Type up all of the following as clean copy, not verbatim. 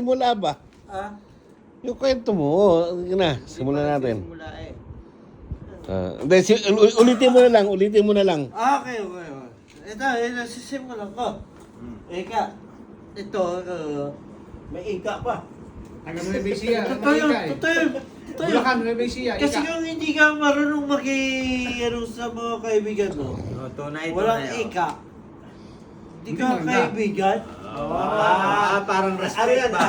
Simula ba? Ah? Yung kwento mo, na, simulan natin. Simula eh. Hindi, ulitin mo na lang. Okay. Ito, sisimulan ko. Ika, ito, may ika pa. Taga Nueva Ecija. Totoo yun. Bulacan, Nueva Ecija. Kasi kung hindi ka marunong sa mga kaibigan mo, walang ika, hindi ka kaibigan. Parang respect ba?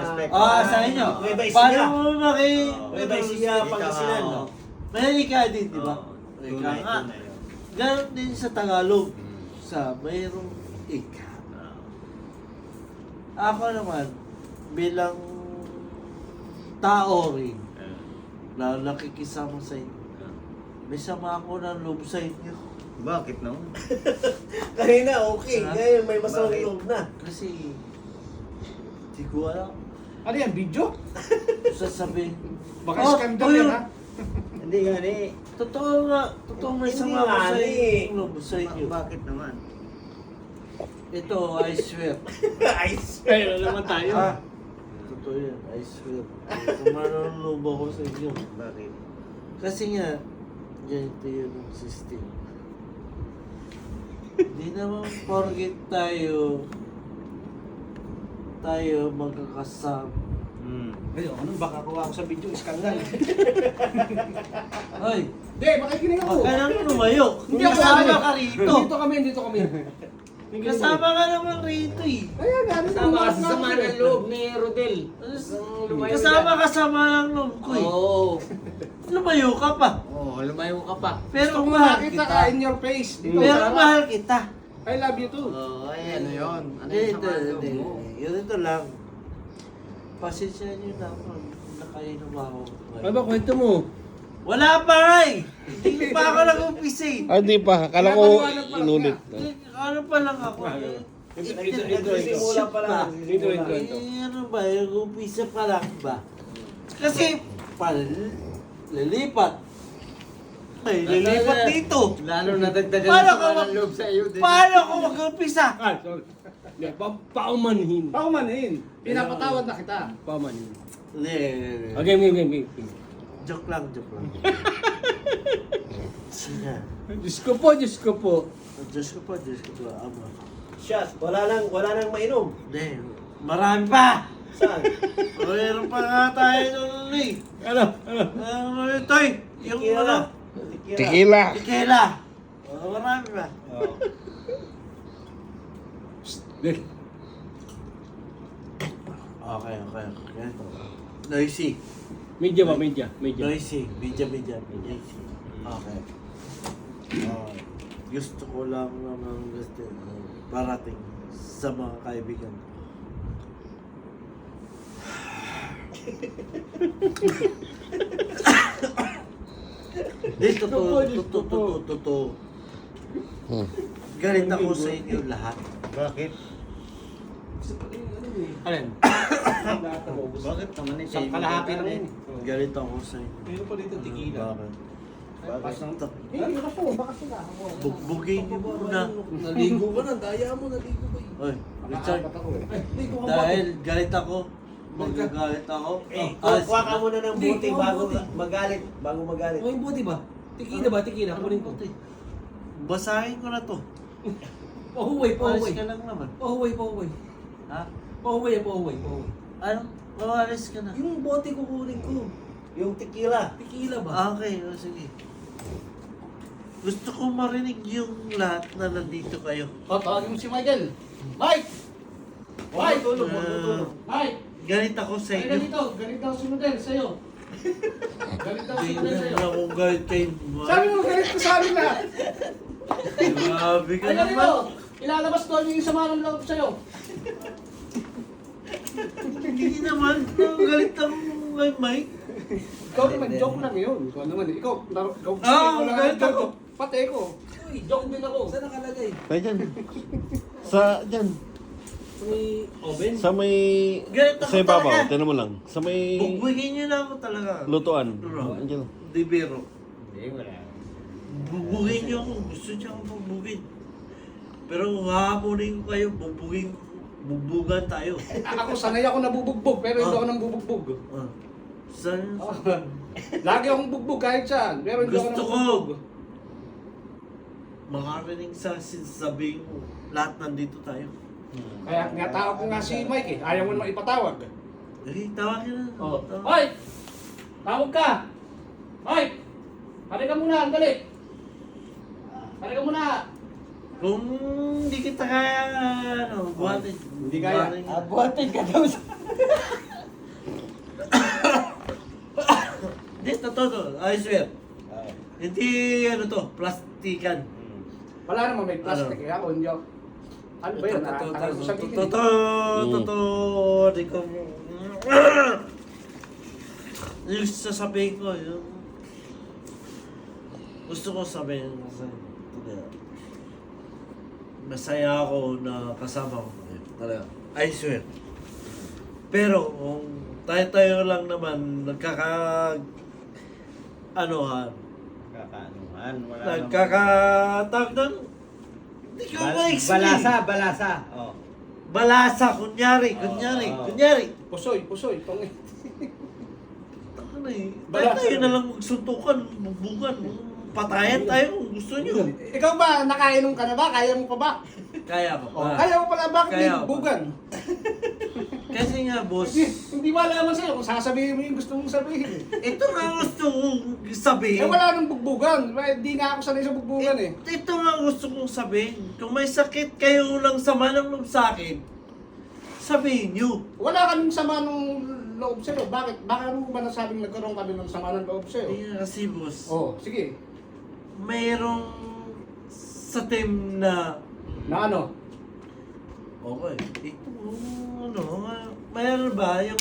Respect. Sa inyo. Nueva Ecija. Paano mo Nueva Ecija, Pangasinan, no? May ika din, di ba? Ika Tunay, nga. tunay. Ganon din sa Tagalog. Sa mayroong ika. Ako naman, bilang tao rin, na nakikisama sa inyo, may sama ako ng loob sa inyo. Bakit no? Kanina okay, Ha? ngayon may masamang Bakit? loob na. Kasi, di ko alam. Ano yan, video? Sasabihin. Baka scandal yan ha? Hindi nga ni. Totoo nga. Totoo may Hindi sama ako nga, sa ni. loob sa inyo. Bakit naman? Ito, I swear. Ice. Kaya naman tayo. Totoo yan, I swear. Kung manunulog ako sa inyo. Bakit? Kasi nga, ganito yun ang system. Di naman forget tayo magkakasama. Ayun, ano, baka kuha ako sa video, skandal. Ay, Hindi, makikinig ako. huwag ka nang lumayo. Hindi ako Kasama ka rito. Dito kami. Kasama ka naman rito eh. Kaya nga, Sama ka sa sama ng loob ni Rodel. Lumayo Kasama ka sama ng loob ko eh. Oo. Lumayo ka pa. Oo, lumayo ka pa. Pero Gusto ko mahal makita ka kita. in your face. Dito. Pero mahal kita. I love you too. Oo, ayan. Ano yun? Ano Hindi, yung sama ng loob mo? Ganito lang. Pasensya niyo na ako. Nakainom ako. Ano ba kwento mo? Wala pa nga eh. Hindi pa ako nag-umpisa eh. Di pa. Akala ko inulit. Ano pa lang ako. Simula pa lang. Ano ba? Nag-umpisa pa lang ba? Kasi, lilipat. May lilipat dito. Lalo nadagdagan Paano yung ka sama mag- ng loob sa iyo. din. Paano ako mag-umpisa? Ah, sorry. Paumanhin. Paumanhin. Pinapatawad na kita. Paumanhin. Hindi. Game. Joke lang. Sige. Diyos ko po. Diyos ko po, Ama. Shot, wala nang mainom. Hindi. Marami pa! Saan? Mayroon pa nga tayo nun eh. Ano ito eh? Yung ano? Tequila. Tequila. Marami pa. Okay. Ganito. Noisy. Medya ba? Medya. Noisy. Medya. Noisy. Okay. Gusto ko lang naman parating sa mga kaibigan. Totoo. Galit ako sa inyo lahat. Bakit? Alin? Bakit naman eh? Isang kalahati lang yun. Galit ako sa inyo. Meron pa dito tequila. Bakit? Hindi ka po, baka sila. Bugbugin niyo muna. Naligo ka na, daya mo, naligo ka eh. Oy, Richard, Hindi ko dahil galit ako, magagalit ako. Kuha ka muna ng Hindi, buti kuha bago buti. magalit. Bago magalit. yung buti ba? Tequila ba? Tequila. Kunin ko. Basahin ko na to. Pahuway. Alis ka lang naman. Pahuway. Ha? Pahuway. Ano? Alis ka na. Yung bote kukunin ko. Yung tequila. Tequila ba? Okay, sige. Gusto ko marinig yung lahat na nandito kayo. Tawagin mo si Michael. Mike! Mike! Tulog, Mike! Galit ako sa inyo. Galit daw si Rodel sa'yo. Galit daw si Hindi Rodel sa'yo. na akong galit kay Sabi mo, galit ko sa amin lahat. Grabe ka Ay, naman. ganito. Ilalabas ko yung sama ng loob sa'yo. Hindi naman. Galit ako kay Mike. Ikaw naman, joke lang yun. Ikaw naman, ikaw. galit ako. Pati ako. Uy, joke din ako. Saan nakalagay? Kaya dyan. Dyan. May oven? Sa may... Galit ako Sa ibabaw. talaga. Tinan mo lang. Sa may Bugbugin niyo na ako talaga. lutuan. Bro. Andiyan. Di biro. Hindi, wala. Bubugin niyo ako. Gusto niyo akong bugbugin. Pero kung hahamunin ko kayo, bubugin ko. Bugbugan tayo. Ako sanay ako nabubugbog, pero hindi ako nang bubugbog. Ah. Saan? Lagi akong bugbog kahit saan, pero hindi ako Gusto nang ko. bubugbog. Makarinig sa sinasabihin mo. Lahat nandito tayo. Kaya nga tawag ko nga si Mike eh. Ayaw mo naman ipatawag. Eh, tawagin na. Oh. Tawag. Hoy! Tawag ka! Mike! Halika muna, ang dali! Halika muna! Kung hindi kita kaya, ano, buhatin. Hindi kaya. Buhatin. Buhatin ka daw sa... Hindi, totoo. I swear. Hindi, ano to, plastikan. Wala naman may plastic eh. Ako hindi ako. Ano ba yun? Nakakatagal ko sabihin eh. Totoo. Di ko... Yung sasabihin ko, yung... Gusto ko sabihin kasi... Masaya ako na kasama ko. Talaga. I swear. Pero, kung tayo-tayo lang naman, anuhan, Kakaanuhan. Wala nagkakatag doon. Hindi ko ma-explain. Balasa. Oh. Balasa, kunyari. Pusoy. Pangit. Ano eh, Balasa. tayo na lang magsuntukan, magbugan, patayan tayo kung gusto nyo. Ikaw ba, nakainom ka na ba? Kaya mo pa ba? Kaya ko pa. Kaya mo pala, bakit Kaya hindi ko pa. bugan? Kasi nga, boss, Hindi malaman sa'yo kung sasabihin mo yung gusto mong sabihin. ito nga gusto kong sabihin. Eh wala nang bugbugan. Hindi nga ako sanay sa bugbugan eh. Ito nga gusto kong sabihin. Kung may sakit kayo lang sama ng loob sa akin, sabihin nyo. Wala kaming sama ng loob sa'yo. Bakit? Bakit mo ba nasabing nagkaroon kami ng sama ng loob sa'yo? Hindi nga kasi, boss. Oo, sige. Mayroong sa team na Na ano? okay. Ito, mayroon ba yung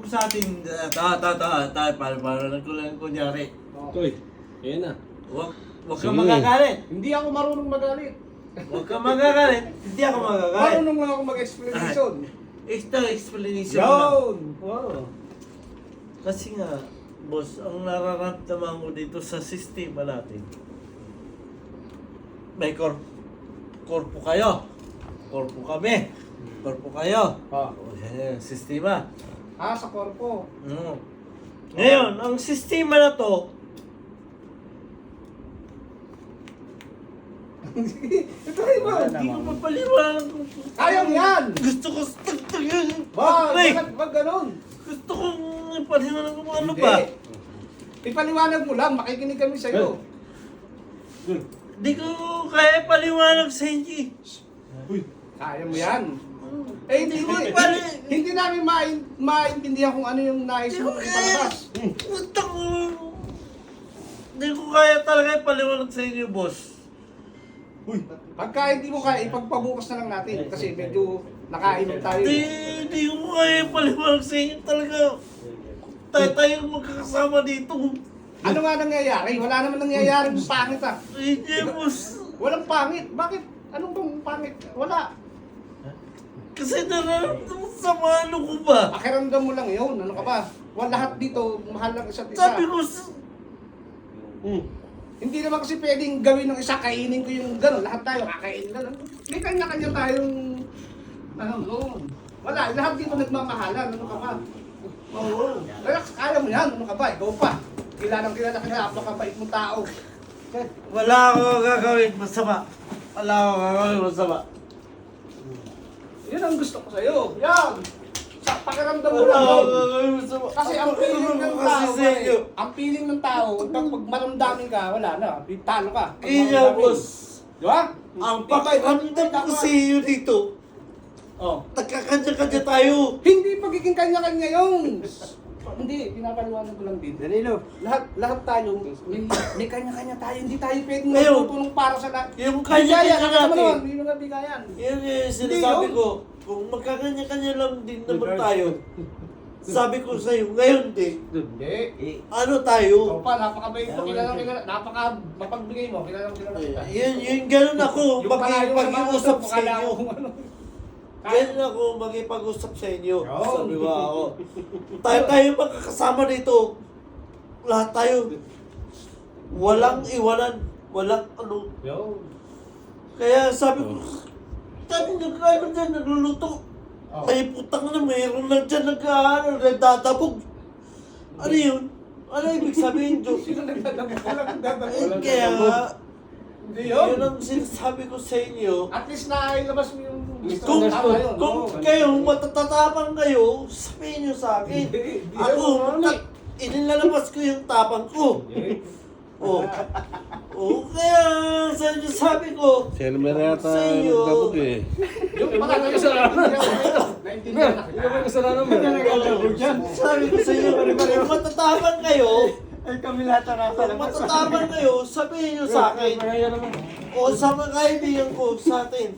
sa atin, para kunyari. Uy, ayan na. Wag Sige. kang magagalit. Hindi ako marunong magalit. Wag kang magagalit. Hindi ako magagalit. Marunong lang ako mag-explanation. Ito, explanation lang. Yun! Wow. Kasi nga, boss, ang nararamdaman ko dito sa sistema natin, may korpo kayo. Korpo kami. Korpo kayo. Ah. O, yan, sistema. Sa korpo. Ngayon, ang sistema na to, Ito rin ba? hindi ko mapaliwanag kung Kaya mo yan! gusto ko Ba, Pre, wag ganun. gusto kong ipaliwanag kung ano Hindi. ba. Ipaliwanag mo lang, makikinig kami sa'yo. Hindi ko kaya paliwanag sa inyo eh. Kaya mo yan. Eh, Hindi ko hindi, pali- hindi namin maintindihan kung ano yung nais Hindi ko mo kaya. ipalabas. Puta ko. Hindi ko kaya talaga ipaliwanag sa inyo, boss. Pagka hindi mo kaya, ipagpabukas na lang natin. Kasi medyo nakainom tayo. Hindi ko kaya ipaliwanag sa inyo talaga. Tayo magkakasama dito. Ano nga nangyayari? Wala naman nangyayari yung pangit ah. Hindi, boss. Walang pangit. Bakit? Anong bang pangit? Wala. Kasi nararamdaman sa ano ko ba? Pakiramdam mo lang yun. Ano ka ba? Wala, lahat dito, mahal ng isa't isa. Sabi ko, Hindi naman kasi pwedeng gawin ng isa, kainin ko yung gano'n. Lahat tayo kakainin gano'n. May kanya-kanya tayong, ano, noon. Wala, lahat dito nagmamahalan. Ano ka ba? Oo. Relax, kaya mo yan. Ano ka ba? Ikaw pa. Kilala ka na, apakabait mong tao. wala ako gagawin masama. Wala ako gagawin masama. Yun ang gusto ko sa'yo. Yan! Sa pakiramdam mo Wala lang ako yun. gagawin masama. Kasi ang feeling ng Kasi tao, sa inyo. ang feeling ng tao, pag maramdamin ka, wala na. Talo ka. Pag Kaya, maramdamin. boss. Di ba? Ang pakiramdam ko sa iyo dito, Oh. nagkakanya-kanya tayo. Hindi pagiging kanya-kanya yun. Hindi, pinapaliwanag ko lang din. Danilo. Lahat tayo, may kanya-kanya tayo. Hindi tayo pwedeng Ngayon, magtutulong para sa lahat. Yung Kanya-kanya kanya-kanya naman. natin. Hindi mga bigayan. Yan yung sinasabi yun. ko. Kung magkakanya-kanya lang din naman tayo, sabi ko sa iyo, ngayon di, Hindi. ano tayo? Ikaw pa, napakabait mo, kilala, napaka-mapagbigay mo, kilala kita. Yun ganun ako, Yung palayo sa mga makipag-usap gusto, sa pakala inyo. ko kung ano. Ganun ako, makipag-usap sa inyo. Yun. Sabi ba ako, tayo magkakasama dito. Lahat tayo. Walang iwanan. Walang ano. Yo. Kaya sabi ko, tayo nagkakaroon dyan, nagluluto. Oh. May putang na mayroon lang dyan nagdadabog. Ano yun? Ano ibig sabihin, Joe? Sino nagdadabog? Walang nagdadabog. Kaya, Hindi yun. yun ang sinasabi ko sa inyo. At least nailabas mo yung Kung, Tama yun, kung oo. kayo matatapang kayo, sabihin nyo sa akin. Ako, inilalabas ko yung tapang ko. Oh. Oh, kaya sabi ko, Si Elmer yata Sa iyo. nagdabog eh. Yung mga kasalanan. Naintindihan na kita. Ikaw may kasalanan mo. sabi ko sa inyo, kung matatapang kayo, Ay, kami lahat na nasa kung matatapang kayo, sabihin nyo sa akin. O sa mga kaibigan ko, sa atin.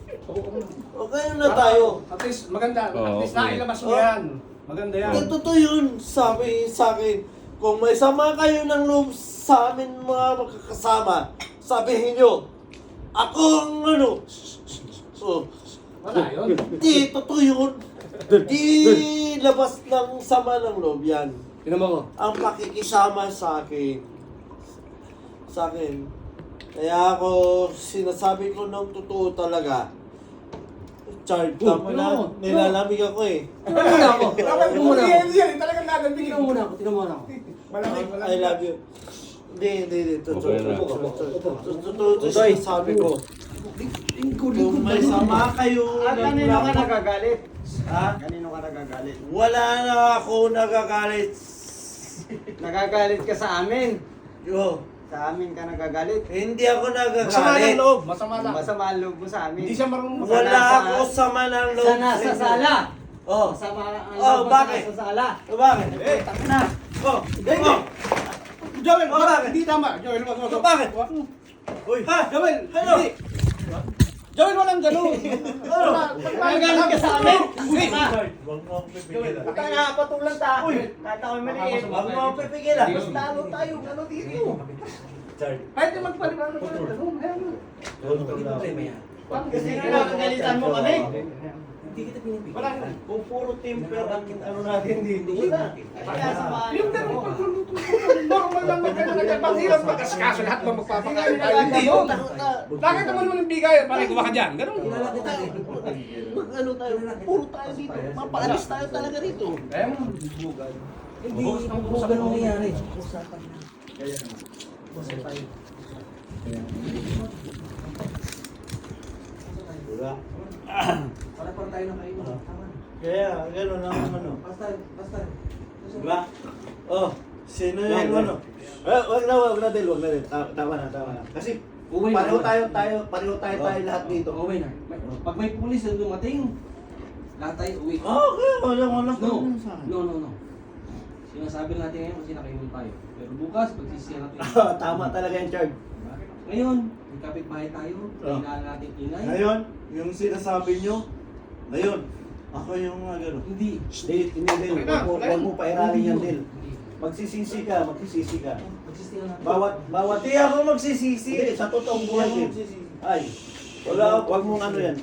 O kayo na tayo. At least maganda. At Oo, least okay. nailabas mo yan. Maganda yan. Kung totoo yun, sabi sa akin, kung may sama kayo ng loob sa amin mga magkakasama, sabihin nyo, ako ang ano. Oh, Wala yun. di totoo yun. Di labas ng sama ng loob yan. Tinan mo ko. Ang pakikisama sa akin. Sa akin. Kaya ako sinasabi ko ng totoo talaga. Chard, tama na. Nilalamig ako eh. Tinan mo muna ako. Tinan mo muna ako. Yan, talagang nagandang Tinan mo muna ako. Tinan mo muna ako. Malamig, I malamig. love you. Hindi. Okay na. Totoo ito sinasabi ko. Kung may sama kayo At ng kanino ka lahat, nagagalit? ha? Kanino ka nagagalit? Wala na ako nagagalit. Nagagalit ka sa amin. Yo, Sa amin ka nagagalit. hindi ako Masama ng nagagalit. loob. Masama lang. Masama ang loob mo sa amin. Hindi siya marunong Wala ako sama ng loob. Sa nasa sala. Oh, Masama ang Oh, loob bakit? sa sala. bakit? Na. Oh, Joel, Oh, bakit? hindi tama. Joel, wag. Oh, bakit? Uy, Ha? Joel, Ano? hindi. Joel, walang ganun. Nagagalit ka sa amin? Uy, Huwag mo akong pipigilan. Ito nga, patulang ta. Uy! Kahit ako'y maliit. Huwag mo akong pipigilan. Hindi. Talo tayo, ano dito? kahit naman paliwanag ko ng ganun. Ayan. Kasi nakakagalitan mo kami. Wala yun. Kung puro temper ang ano natin dito, wala. Yung ganun pagluluto. Normal lang na ganun. Paghirap magkaskaso lahat ba magpapakain tayo. Hindi yun. Bakit naman mo ng bigayan? Bakit kuha ka dyan? Ganun. Ano tayo, puro tayo dito. Mapaalis tayo talaga rito. Kaya mo. Hindi po ganun nangyayari. Diba? Para tayo na kayo. Kaya, gano'n ang ano. Basta. Diba? Oh, sino yung ano? Wag na din. Tama na. Kasi Uwi pareho na. tayo lahat dito. Uwi na. Pag may pulis na dumating, lahat tayo uwi. Okay, wala No. problem sa akin. No. Sinasabi natin ngayon kasi nakaiwan tayo. Pero bukas, pagsisiyan natin. Tama talaga yung charge. Ngayon, may kapitbahay tayo. Oh. Kailangan natin ingay. Ngayon, yung sinasabi nyo, ngayon, ako yung gano'n. Hindi. Dale, huwag mo pairalin yan, Dale. Magsisisi ka. Pagsisiyan natin. Bawat di ako magsisisi sa totoong buhay din. Ay, wag mong ano yan.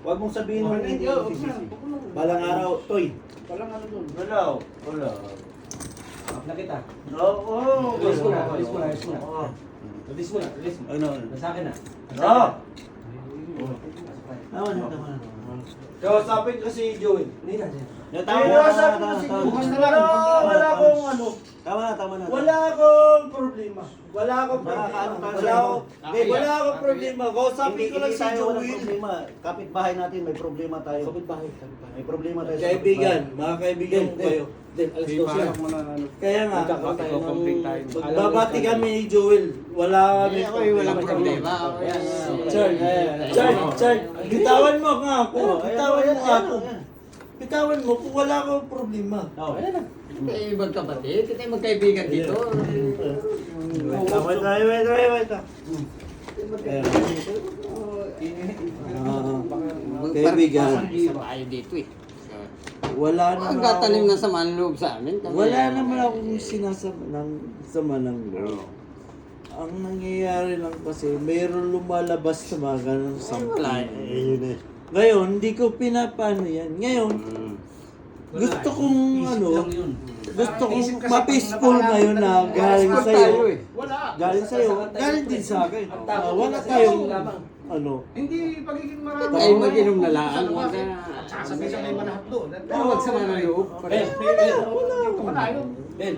Wag mong sabihin mo hindi ako magsisisi. Balang araw, Toy. Walang ano doon. Wala. Up na kita. Oo. Release mo na. Oo. Release mo na. Ano? Nasa akin na. Oo. Tama na. Kausapin ko si Joey. Hindi na. Kausapin ko si Joey. Bukas na lang. Wala akong ano. Tama na. Wala akong problema. Wala akong problema. Kausapin ko lang si Joey. Kapit-bahay natin, may problema tayo. Kapitbahay. May problema tayo. Kaibigan, mga kaibigan ko kayo. Alas 12 na. Kaya nga, Complete tayo. babati kami ni Joel. Wala kami. Walang problema. Chard, bitawan mo nga ako. Bitawan mo kung wala akong problema. Ayan na. Kita yung magkapatid. Kita yung magkaibigan dito. Wait. Kaibigan, Isa ba kayo dito eh. wala Ang naman tatanim ako. na sa manloob sa amin. Kami- Wala naman akong sinasama ng sama ng loob. Ang nangyayari lang kasi, mayroon lumalabas sa mga ganun Wala. something. Ngayon, hindi ko pinapano yan. Ngayon, gusto kong ano, gusto kong ma-peaceful ngayon na galing Peaceful sa'yo. tayo eh. Wala. Galing sa'yo, galing din sa akin. Wala tayong ano. Hindi pagiging marami. Tayo mag-inom na lang. Sa labas, Huwag eh. na- Sasabay-sabay mo lahat doon. Pero wag sama ng loob. Wala yun. Ben.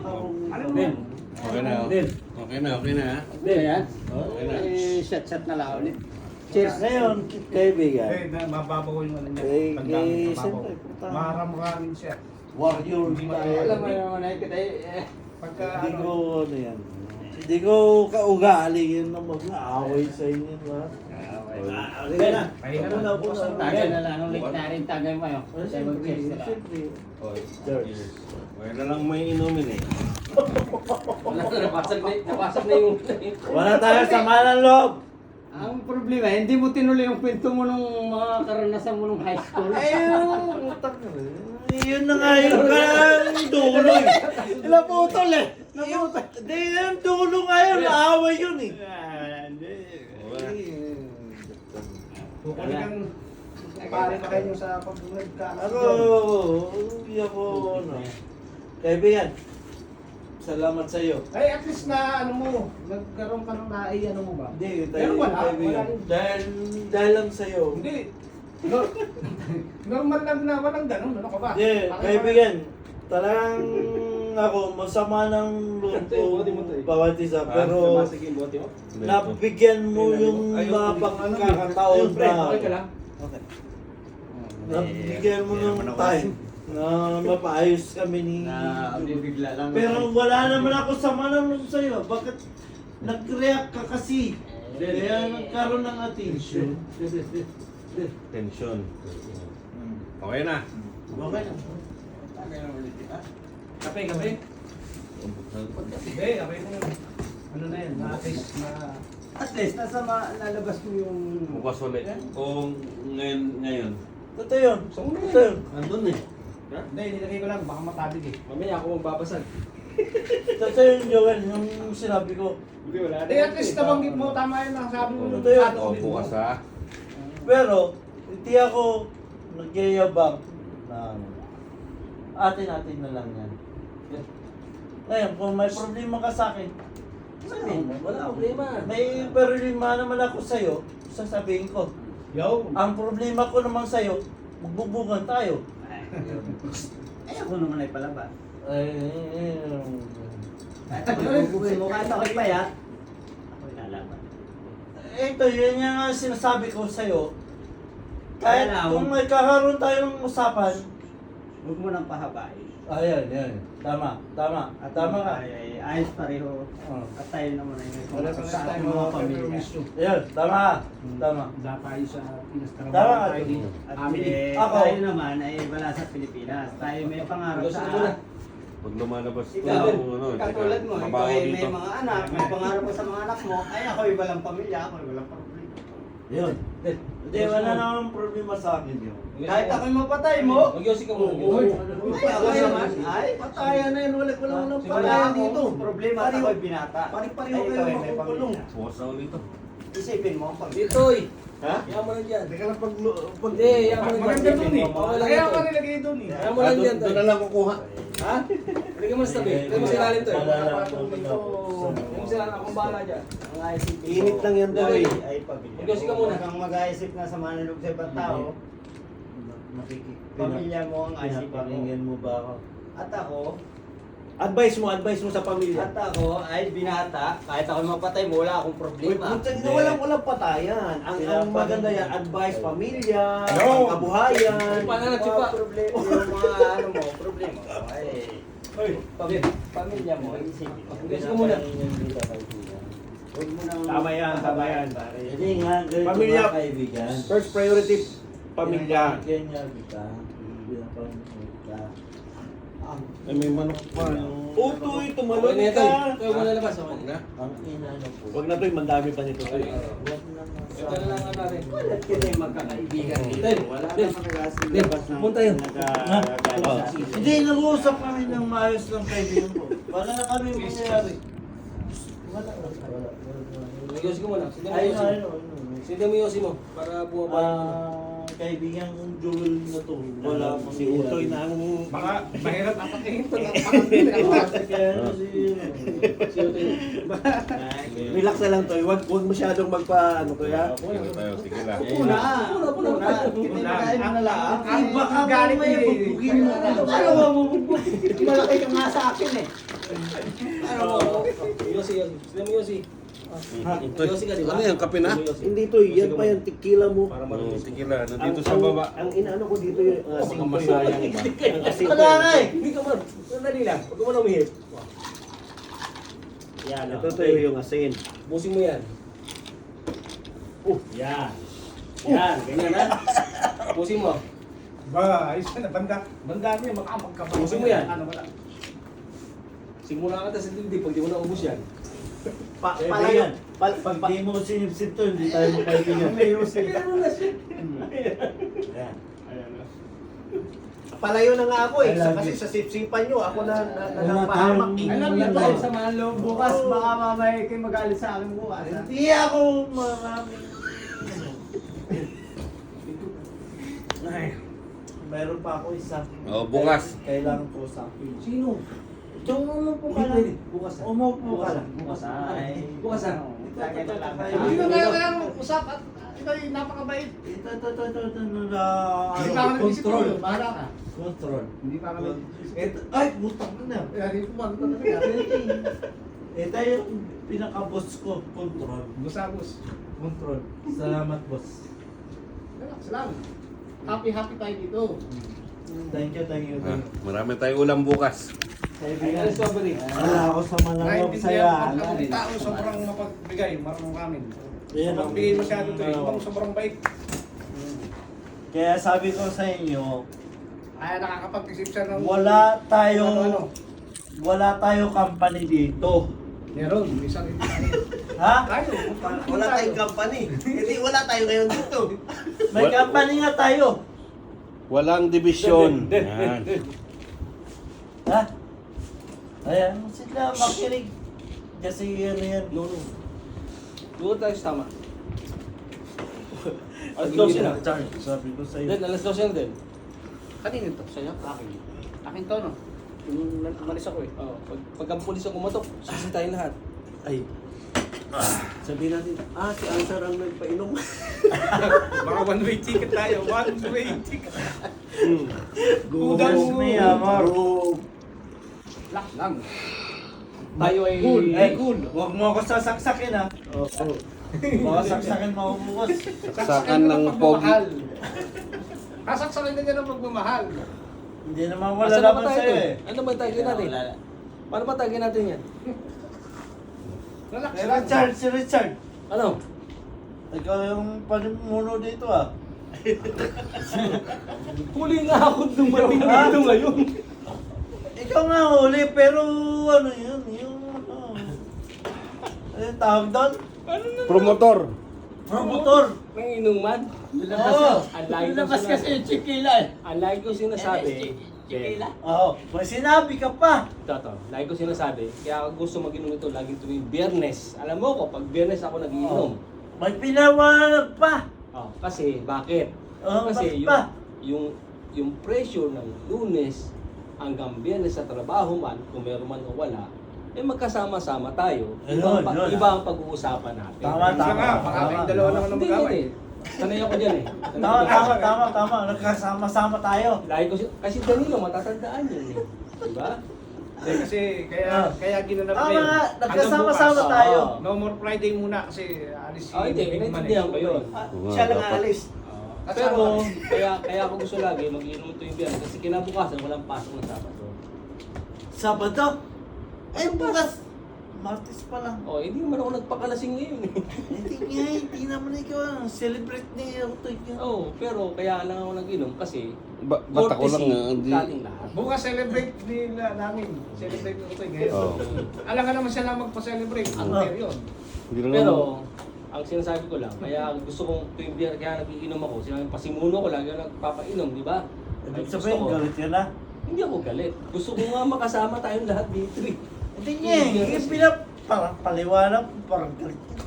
Ano Ben. Okay na, oh. Ben. Okay na, okay na, ha? Hindi yan. Okay na. Shot na lang ulit. Cheers. Ngayon, kaibigan. Mababaw yung ano niya. Eh, Pagdami, eh, mababaw. siyempre, puta. Maraming siya. Warrior tayo. Alam mo naman na kita Pagka Hindi ano. ko ano yan. Hindi ko kaugali yun na mag-aaway sa inyo. Ha? Okay na. Pahinga na. Tagay na lang. Ulit na rin tagay mo yun. Tayo mag-cheers sila. Siyempre. Cheers. Okay na lang may inumin eh. Wala na, napasag na yung... Wala tayo sama ng loob. Ang problema, hindi mo tinuloy yung kwento mo nung mga karanasan mo nung high school. Ayun, utak na. Yun na nga yung karang dulo eh. Naputol eh. Hindi yung dulo nga yun, naaway yun eh. Kukunin kang pare pa kayo sa pag-uwag ka. Ako, hindi ako, ano. Kaibigan, salamat sa iyo. Ay, at least na ano mo, nagkaroon ka ng ano mo ba? Hindi, Pero wala, kaibigan. wala rin. Dahil lang sa iyo. Hindi. Normal lang na walang ganun, ano ka ba? Hindi, kaibigan. Talagang ako, masama ng loob ko bawat isa. Pero nabigyan mo yung mga pagkakataon na Okay ka lang? nabigyan mo ng time na mapaayos kami ni bigla lang. Pero wala naman ako sama ng loob sa'yo. Bakit nag-react ka kasi? Kaya nagkaroon ng attention. Tension. Okay na. Okay na. Kape, kape. Hindi, okay na yun. Ano na yan, at least na... At least, nalabas mo yung... Bukas ulit. O ngayon. Totoo yun. Totoo yun. Nandun eh. Hindi, nilagay ko lang, baka matabig eh. Mamaya ako magbabasag. Totoo yun, Joel, yung sinabi ko. Hindi, wala Hindi, at least nabanggit mo, tama yun ang sabi mo. Totoo yun. O, bukas ha. Pero, hindi ako nagyayabang na ano. Atin-atin na lang yan. Ngayon, kung may problema ka sa akin, sabihin mo. Wala problema. May problema naman ako sa'yo, sasabihin ko. Yo! Ang problema ko naman sa'yo, magbubugan tayo. Ay, ako naman ay palabas. Ay, Mukha ito ako'y payat. Ako'y lalaban. ito, yun yung nga sinasabi ko sa'yo. Kahit Kaya lang. kung may kakaroon tayong usapan, Huwag mo nang pahabain. ayan, yan. Tama, tama. At Tama ka. ay ayos pareho. Oh. At tayo naman ay may Wala pa sa tayo ating mga pamilya. Ayan, tama ka. Tama. Wala tayo sa Pinas Tama trabaho ka. tayo dito. At Family. Ako. tayo naman ay wala sa Pilipinas. Tayo may pangarap Gusto mo na. sa... Pag lumalabas ito, Ikaw, ano, katulad mo, ikaw mabaho ay may dito. mga anak, may pangarap mo sa mga anak mo, ay ako'y walang pamilya, ako'y walang problema. Yun. Hindi, wala namang problema sa akin yun. Kahit ako'y mapatay mo, Mag-yosi ka muna. ay ako naman, ay Patayan na yun, wala nang wala patayan dito. akong problema at ako'y binata. Pari-pareho Ay, kayo ikaw ay may makukulong. pamilya. Bukas na ulit ito. Isipin mo, pag Dito eh. Ha? Yan mo lang dyan. Teka lang pag... Hindi, yan mo lang Maganda dyan. dun eh. Okay lang Kaya ito. ka nilagay dun eh. Yan mo lang dyan. Doon na lang kukuha. Ha? Lagyan mo sa tabi. Lagyan mo sa ilalim to eh. Malalaman Lagyan mo sa ilalim. Akong bahala dyan. ang isipin mo, Init lang yan, dahil Doy. ay pamilya. Mag-yosi ka muna. Huwag kang mag-aisip na sa manilog sa ibang tao, pamilya mo ang isipin mo. Pinapakinggan mo ba ako? At ako, Advice mo sa pamilya. At ako ay binata, kahit ako mapatay mo, wala akong problema. Walang patayan. Ang maganda yan, advice, pamilya, No. kabuhayan. Chupa na, Yung chupa. mga problema, yung mga ano mo, problema mo, ay pamilya mo, isipin mo. Gusto ko muna. Huwag mo nang... Tama yan, tama yan. pare. Hindi nga, ganito Pamilya. mga kaibigan. First priority, pamilya. Pinapakinggan kita. Pinapakinggan kita. Ay, may manok pa. Uto, Okay tumalon na ito. ka. Ito yung malalabas. Okay na. Ang inano po. Huwag na to, mandami pa nito. Huwag naman Ito na lang ang natin. Wala kita yung magkakaibigan dito. Del, Wala Del, kang magkakasin Del, labas ng punta yun. nagkagalit sa atin. Hindi, nag-uusap kami ng maayos ng kaibigan ko. Wala na kami mangyayari. Wala. Mag-yosi ko muna. Sindi mo Ayun, yosi. ayun. Sindi mo yosi mo. Para buwabay. kaibigan kong Joel na to. Wala pang Si Utoy na ang... Baka mahirap atakihin to. Kaya ano si... Relax na lang to. Huwag masyadong magpa... Ano to ya? Sige lang. Una. Ano lang? Ang baka galit mamaya ni- bugbugin mo. Ano ba mabugbog? Malaki ka nga sa akin eh. Yossi. Sila mo Yossi. Yossi ka, di ba? Ano yan, kape na? Hindi to, yan pa yung tequila mo. Para marunong. Sige lang, nandito sa baba. Ang inaano ko dito yung asing ko. masayang ba? Ang asing ko. Wala nga eh. Hindi ka man. Sandali lang. Huwag ka man umihip. Yan. Ito to yung asin. Busin mo yan. Yan. Yan. Ganyan ha. Busin mo. Ba, ayos na, banda niya, magkabay. Pusin mo yan. Ano ba? Simula ka tas hindi pag di mo na ubus yan. Palayan. Pag di mo sinipsip to, hindi tayo magkaibigan. Yan. Palayo na nga ako eh. I love Kasi you. sa sipsipan nyo, ako na Wala napahamak. tayong- Alam niyo tayo sa mga loob bukas, baka mamaya kayo magalit sa akin bukas. ha? Hindi ako maraming... Ay, meron pa ako isa. Oh, bukas. Kailangan ko sa akin. Sino? Diyan umupo ka Hindi lang. pwede. Bukas na. Umupo ka lang. Bukas na. Ay. Bukas na. Lagyan na lang. Hindi na kaya usap at ito yung napakabait. Ito, Hindi pa kami nagsisip control. ko, bahala ka. Control. Hindi pa kami. Ito, ay, butang na. Hindi ko man talaga. Ito yung pinaka-boss ko. Control. Gusagos. Control. Salamat, boss. Relax lang. Happy tayo dito. Thank you, thank you. Ah, marami tayong ulam bukas. Kaibigan. Ay, strawberry. Wala ako sa malamang Naintindihan saya. ko ang tao sobrang mapagbigay, marunong kami. Yan Sobrang ang- bigay masyado to eh. Ibang sobrang bait. Kaya sabi ko sa inyo, Kaya nakakapag-isip siya ng... wala Ano? tayo company dito. Meron, isang hindi tayo. Ha? Tayo. Wala tayong company. Hindi, wala tayo ngayon dito. May company nga tayo. Walang division. Yan. Ha? Ayan, sila makinig. Kasi ano yan. No. Doon tayo sa tama. Alas Sige, 12 na. Charles, sabi ko sa'yo. Then, alas 12 na din. Kanino to? Sa'yo? Akin. Akin to, no? Yung umalis ako eh. Oo. Pag ang pulis ako matok, sisitayin lahat. Ay. Sabihin natin, si Ansar ang nagpainom. Baka one-way ticket tayo. One-way ticket. Goodness me, Amar. Relax lang. Tayo ay... Cool. Eh, cool. Huwag mo ako sasaksakin, ha? Baka saksakin mo ako bukas. Saksakan ng pogi. Kasaksakin na niya ng pagmamahal. Hindi naman Asa wala na ba laban tayo sa'yo to? eh. Ano ba tayo natin? Paano ba tayo natin yan? Relax Eh, lang. Richard, si Richard. Ano? Ikaw yung panimuno dito, ah. Huli nga ako dumating dito ngayon. Ikaw nga huli, pero ano yun, yung ano yung tawag doon? Promotor. Promotor. Nang inuman. Oo. Lumabas kasi yung chikila eh. Unlike ko sinasabi. Chikila. Oo, may sinabi ka pa. Ito. Like ko sinasabi. Kaya ako gusto mag-inom ito laging tuwing Biyernes. Alam mo ko, pag Biyernes ako nagiinom. May pinawalag pa. Kasi, bakit? bakit Kasi pa? yung pressure ng Lunes hanggang Biyernes sa trabaho man, kung meron man o wala, eh magkasama-sama tayo. Ayun, yun. Iba ang pag-uusapan natin. Tama, Isa nga, baka kayong dalawa naman ang Hindi, mag-away. hindi. Sanay ako dyan eh. Tama. Nagkasama-sama tayo. Like ko, kasi Danilo, matatandaan yun eh. Diba? Kasi kaya ginanap Tama na yun. nga, Hanggang nagkasama-sama bukas. tayo. No more Friday muna kasi alis si Hindi, Big Man naintindihan ko yun. Siya lang aalis. Pero, kaya ako gusto lagi mag-inom ito yung Biyernes kasi kinabukasan walang pasok na Sabado. Sabado? Eh, bukas. Martes pa lang. Hindi naman ako nagpakalasing ngayon eh. Hindi naman ikaw. Celebrate niya ako to. Pero kaya lang ako nag-inom kasi Ba't ako lang hindi. dating lahat. Bukas celebrate nila namin. Celebrate ko ito ngayon. Oo. Alam nga naman siya lang magpa-celebrate. Ang yun. Hindi na Pero, naman. ang sinasabi ko lang, kaya gusto kong tuwing Biyernes, kaya nagiinom ako. Sinabi, pasimuno ko lagi ako nagpapainom, di ba? Ibig Gusto sabihin, ko- galit ka na. Hindi ako galit. Gusto ko nga makasama tayong lahat dito eh. Hindi niya eh. Parang paliwanag, parang galit ka.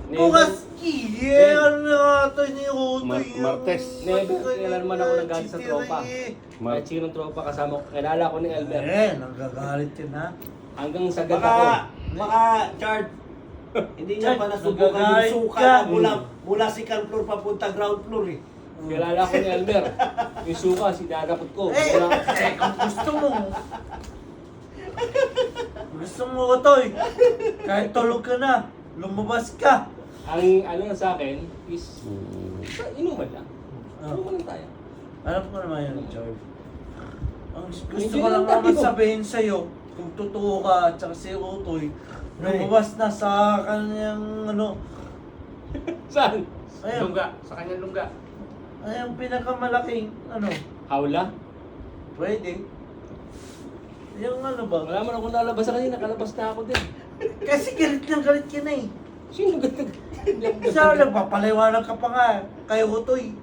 Bukas, Ano na ito ni Utoy? Martes. Kailan naman ako nagalit sa tropa. Kahit sinong tropa kasama ko. Kilala ko ni Elmer. Nagagalit yun ha. Hanggang sa gata ko. Baka, Chard, hindi niya Chard, pa nasubukan nagagalit yung suka ka. na mula second floor papunta ground floor eh. Kilala ko ni Elmer. Yung suka, sinanapot ko. Kung gusto mo. Gusto mo, Utoy. Kahit tulog ka na, lumabas ka. Ang ano na sa akin is, inuman lang. Inuman lang tayo. Alam ko naman yun, Chard. Ang gusto Hindi ko lang lang naman tayo. sabihin sa'yo, kung totoo ka at saka si Utoy, lumabas na sa kanyang ano, Saan? ayun, Sa kanyang lungga. ay ang pinakamalaking ano, Hawla? pwede. Yung ano ba? Wala man akong lalabas sa kanina, kalabas na ako din. Kasi galit ka na eh. Sino ganun? Sa nagpapaliwanag ka pa nga kay Utoy.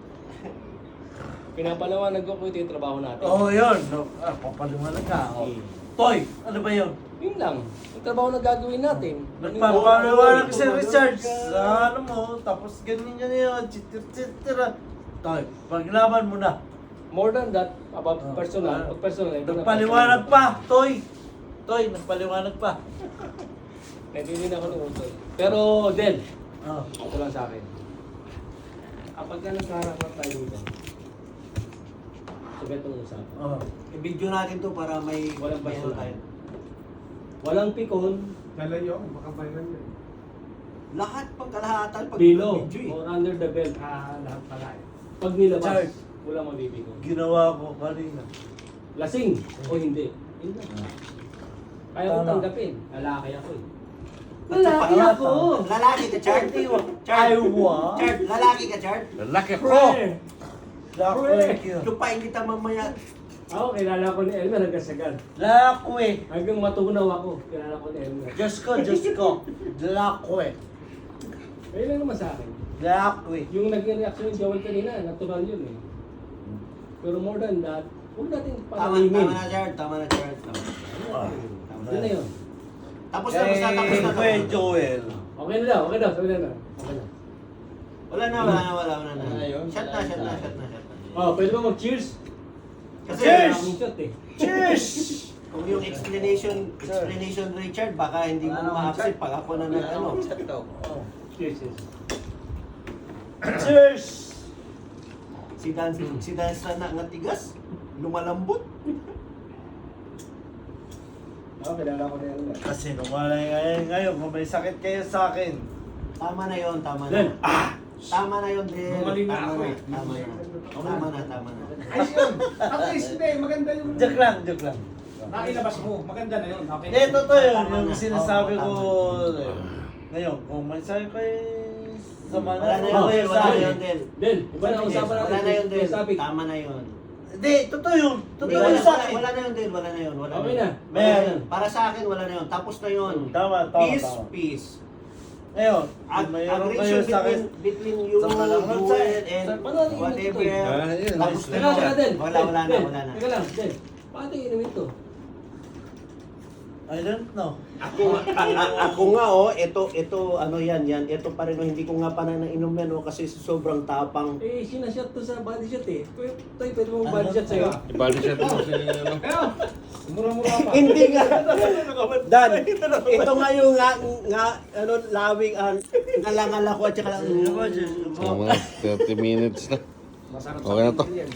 Pinapalawanag ko ito yung trabaho natin. Oo, yun. No, papaliwanag ka. Oh. Toy, ano ba yun? Yun lang. Yung trabaho na gagawin natin. Nagpapaliwanag si Richard sa ano mo, tapos ganyan yun, chitira. Toy, paglaban mo na. More than that, about personal, pag personal, ito na Nagpaliwanag pa, Toy. Toy, nagpaliwanag pa. Naintindihan ako ni Utoy. Pero, Del, Oh. ito lang sa akin. Kapag ka nagkaharapan tayo dito, sa ganitong usapan, Oh. I-video natin to para may Walang may ano basura. tayo. walang pikon, Lalayo, baka viral yun. Lahat pagkalahatan pag below, video eh. or under the belt. Lahat pala eh. Pag nilabas, Charge. walang mabibigong. Ginawa ko kanina. Lasing o hindi. Yun lang. Kaya ko Tama. tanggapin. Lalaki ako eh. Lalaki ako! Lalaki ka, Chard. Chard, Chard, lalaki ka, Chard. Lalaki ko! Lakwe. Lupain kita mamaya. Ako, kilala ko ni Elmer hanggang sagad. Lakwe. Hanggang matunaw ako, kilala ko ni Elmer. Diyos ko. Lakwe. Ayun lang naman sa akin. Lakwe. Yung naging reaction ni Joel kanina, natural yun eh. Pero more than that, huwag natin Tama panahimin. na, Chard. Tama na, Chard. Tama na. Yun na yun. Tapos na, basta tapos na. Kuya Joel. Okay na daw, okay na. Okay na. Wala na. Wala na yun? Shot na. Oh, pwede ba mag-cheers? Kasi Cheers! Ang shot eh. Cheers! kung yung explanation Richard, baka hindi mo ma-accept pag ako na ano. Cheers, cheers. Cheers! Si Dan na nga tigas, lumalambot. Oh, kilala ko ni Elmer. Kasi nung wala ngayon, kung may sakit kayo sa akin. Tama na yon, tama Then, na. Tama na yon, Del. Bumalik na Tama ako na, eh. tama na. Tama na. Ayos yun. At least, hindi, maganda yung... Joke lang. Nailabas mo, maganda na yun. Okay. Hindi, totoo yun. Tama Yung na. sinasabi ko. Oo, Ngayon, kung may sakit kayo sa Wala mana, na yun, Del. Wala na yun, Del. Del, iba na usapan natin. Wala na yun, Del. Yes, topic. Tama na yun. Hindi, totoo yun. Totoo Wala, yun sa akin. wala na yun, Del. Wala na yun. Okay na. Wala na yun. Para sa akin, wala na yun. Tapos na yun. Tama. Peace. Ngayon, kung mayroon kayo Aggression sakit, between you, Sa malamang Joel, side. and Paano natin whatever. ito? Yun. Tapos na Teka, teka, yun. Del. Wala na. Teka lang, Del. Paano inumin to? I don't know. Ako nga ito ano yan, ito pa rin hindi ko nga pa na nainom yan kasi sobrang tapang. Eh, sinashot to sa body shot eh. Toy, pwede mo body shot sa'yo. Ibali siya ito si ano. Pero, mura-mura pa. Hindi nga. Dan, ito nga yung nga ano lawing ngalangal ako at saka Mga 30 minutes na. Masarap Okay na to. pamilya.